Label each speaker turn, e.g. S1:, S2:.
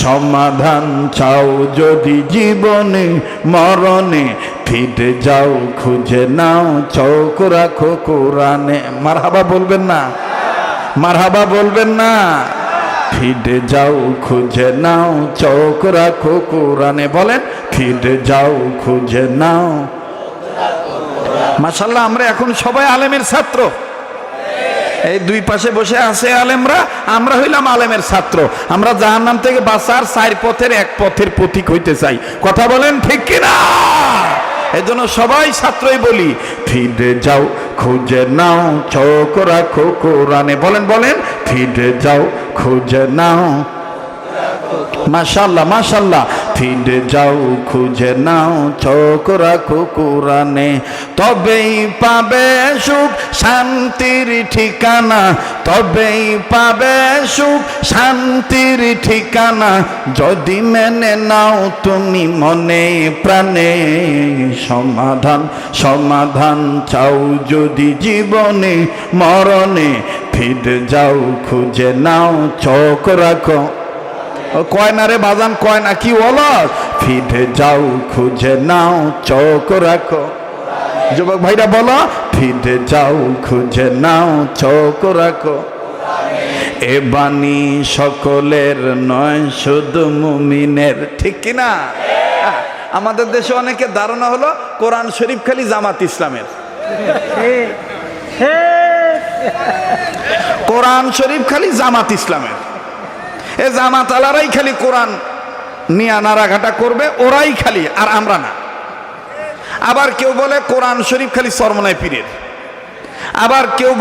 S1: সমাধান চাও যদি জীবনে মরণে, ফিরে যাও খুঁজে নাও চোখ রাখো কোরআনে। মারহাবা বলবেন না? মারহাবা বলবেন না? ফিরে যাও খুঁজে নাও চোখ রাখো কোরআনে। বলেন, ফিরে যাও খুঁজে নাও। মাশাআল্লাহ, আমরা এখন সবাই আলেমের ছাত্র। এই দুই পাশে বসে আছে আলেমরা, আমরা হইলাম আলেমের ছাত্র। আমরা জাহান্নাম থেকে বাঁচার 4 পথের এক পথের পথিক হইতে চাই। কথা বলেন ঠিক কিনা? এজন্য সবাই ছাত্রই বলি, ফিরে যাও খুঁজে নাও চোখ রাখো কোরআনে। বলেন বলেন, ফিরে যাও খুঁজে নাও। মাশাআল্লাহ মাশাআল্লাহ, ফিরে যাও খুঁজে নাও চোখ রাখো কোরআনে। তবেই পাবে সুখ শান্তির ঠিকানা, তবেই পাবে সুখ শান্তির ঠিকানা, যদি মেনে নাও তুমি মনে প্রাণে। সমাধান সমাধান চাও যদি জীবনে মরণে, ফিরে যাও খুঁজে নাও চোখ রাখো। কয় না রে বাজান, কয় না, কি বলো? ফিরে যাও খুঁজে নাও চোখ রাখো। যুবক ভাইরা বলো, ফিরে যাও খুঁজে নাও চোখ রাখো। এ বাণী সকলের নয় শুধু মুমিনের। ঠিক কিনা? আমাদের দেশে অনেকে ধারণা হলো কোরআন শরীফ খালি জামাত ইসলামের। কোরআন শরীফ খালি জামাত ইসলামের। এ জামাত আলারাই খালি কোরআন নিয়ে নাড়াঘাটা করবে, ওরাই খালি, আর আমরা না। আবার কেউ বলে কোরআন শরীফ খালি চরমনায় পীরের। আবার কেউ